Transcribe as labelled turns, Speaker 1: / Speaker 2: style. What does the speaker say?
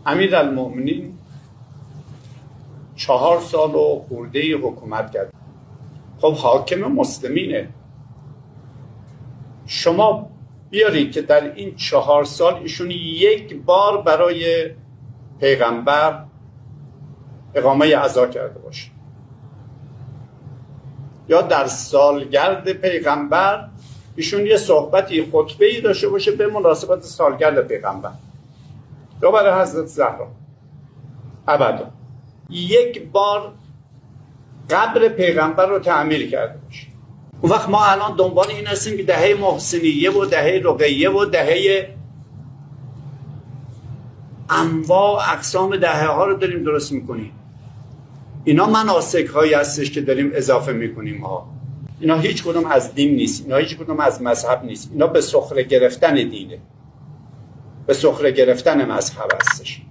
Speaker 1: امیرالمؤمنین 4 سال و خورده حکومت کرد. خب حاکم مسلمینه. شما بیارید که در این 4 سال ایشون 1 بار برای پیغمبر اقامه عزا کرده باشه، یا در سالگرد پیغمبر ایشون یه صحبتی خطبه‌ای داشته باشه به مناسبت سالگرد پیغمبر، یا برای حضرت زهرا. ابدا 1 بار قبر پیغمبر رو تعمیر کرده باشه. اون وقت ما الان دنبال این هستیم که دهه محسنیه و دهه رقیه و دهه انواع اقسام دهه ها رو داریم درست میکنیم. اینا مناسک هایی هستش که داریم اضافه میکنیم ها. اینا هیچ کدوم از دین نیست، اینا هیچ کدوم از مذهب نیست، اینا به سخره گرفتن دینه، به سخره گرفتن مذهب هستش.